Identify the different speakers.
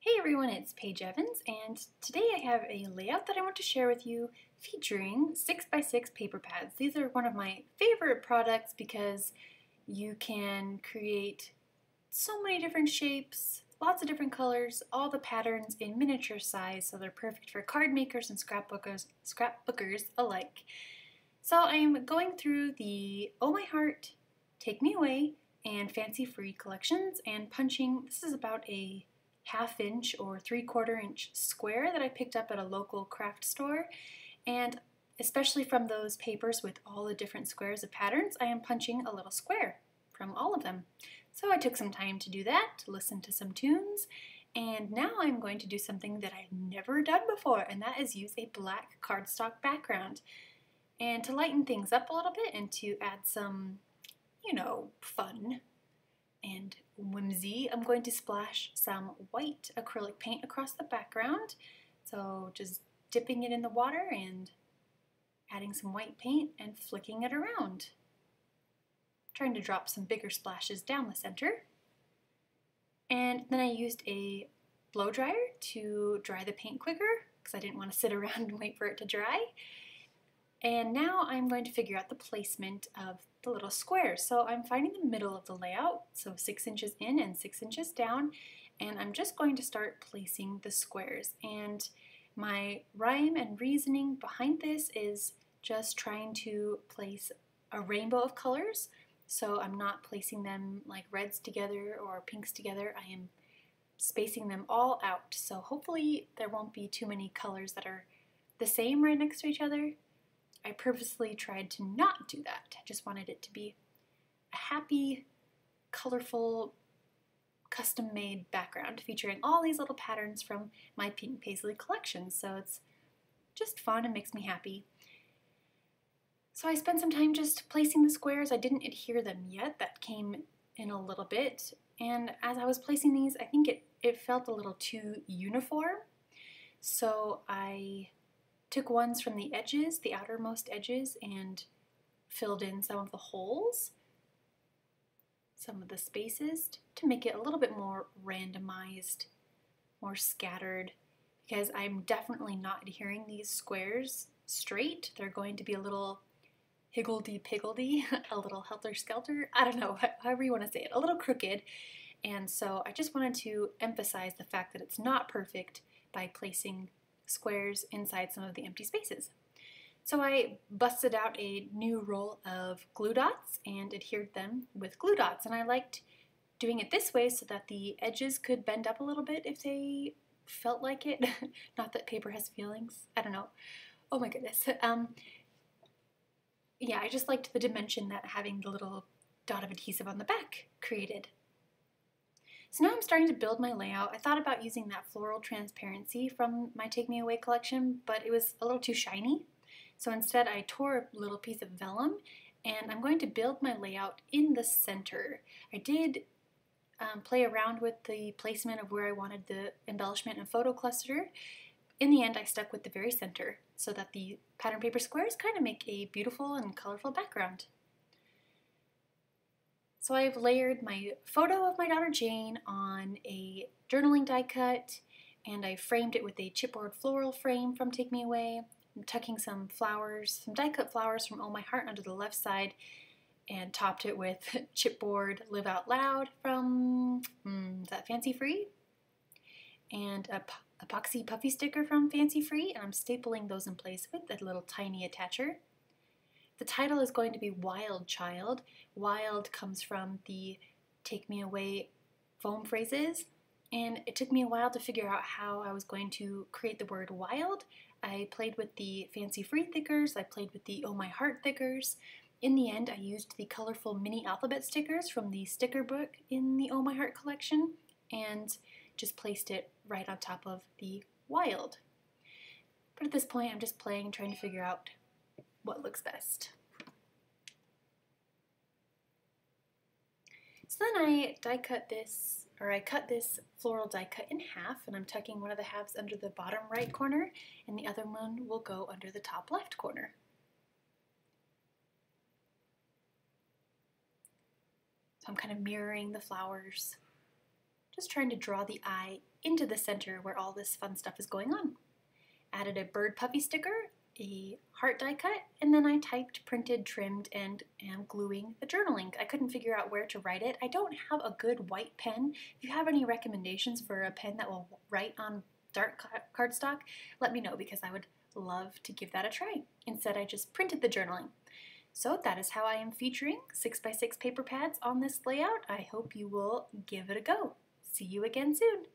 Speaker 1: Hey everyone, it's Paige Evans, and today I have a layout that I want to share with you featuring 6x6 paper pads. These are one of my favorite products because you can create so many different shapes, lots of different colors, all the patterns in miniature size, so they're perfect for card makers and scrapbookers alike. So I'm going through the Oh My Heart, Take Me Away, and Fancy Free collections and punching. This is about a ½ inch or 3/4 inch square that I picked up at a local craft store, and especially from those papers with all the different squares of patterns, I am punching a little square from all of them. So I took some time to do that, to listen to some tunes, and now I'm going to do something that I've never done before, and that is use a black cardstock background. And to lighten things up a little bit and to add some, fun and whimsy, I'm going to splash some white acrylic paint across the background. So just dipping it in the water and adding some white paint and flicking it around. Trying to drop some bigger splashes down the center. And then I used a blow dryer to dry the paint quicker because I didn't want to sit around and wait for it to dry. And now I'm going to figure out the placement of the little squares. So I'm finding the middle of the layout, so 6 inches in and 6 inches down, and I'm just going to start placing the squares. And my rhyme and reasoning behind this is just trying to place a rainbow of colors. So I'm not placing them like reds together or pinks together. I am spacing them all out. So hopefully there won't be too many colors that are the same right next to each other. I purposely tried to not do that. I just wanted it to be a happy, colorful, custom-made background featuring all these little patterns from my Pink Paislee collection. So it's just fun and makes me happy. So I spent some time just placing the squares. I didn't adhere them yet. That came in a little bit. And as I was placing these, I think it felt a little too uniform. So I took ones from the edges, the outermost edges, and filled in some of the holes, some of the spaces, to make it a little bit more randomized, more scattered, because I'm definitely not adhering these squares straight. They're going to be a little higgledy-piggledy, a little helter-skelter, I don't know, however you want to say it, a little crooked. And so I just wanted to emphasize the fact that it's not perfect by placing squares inside some of the empty spaces. So I busted out a new roll of glue dots and adhered them with glue dots, and I liked doing it this way so that the edges could bend up a little bit if they felt like it. Not that paper has feelings, I don't know. Oh my goodness. Yeah, I just liked the dimension that having the little dot of adhesive on the back created. So now I'm starting to build my layout. I thought about using that floral transparency from my Take Me Away collection, but it was a little too shiny. So instead I tore a little piece of vellum, and I'm going to build my layout in the center. I did play around with the placement of where I wanted the embellishment and photo cluster. In the end, I stuck with the very center so that the pattern paper squares kind of make a beautiful and colorful background. So I've layered my photo of my daughter Jane on a journaling die cut, and I framed it with a chipboard floral frame from Take Me Away. I'm tucking some flowers, some die cut flowers from Oh My Heart under the left side, and topped it with chipboard Live Out Loud from, is that Fancy Free? And a epoxy puffy sticker from Fancy Free, and I'm stapling those in place with a little tiny attacher. The title is going to be Wild Child. Wild comes from the Take Me Away foam phrases, and it took me a while to figure out how I was going to create the word wild. I played with the Fancy Free thickers, I played with the Oh My Heart thickers. In the end, I used the colorful mini alphabet stickers from the sticker book in the Oh My Heart collection, and just placed it right on top of the wild. But at this point, I'm just playing, trying to figure out what looks best. So then I cut this floral die cut in half, and I'm tucking one of the halves under the bottom right corner, and the other one will go under the top left corner. So I'm kind of mirroring the flowers, just trying to draw the eye into the center where all this fun stuff is going on. Added a bird puffy sticker, a heart die cut, and then I typed, printed, trimmed, and am gluing the journal ink. I couldn't figure out where to write it. I don't have a good white pen. If you have any recommendations for a pen that will write on dark cardstock, let me know because I would love to give that a try. Instead, I just printed the journaling. So that is how I am featuring 6x6 paper pads on this layout. I hope you will give it a go. See you again soon.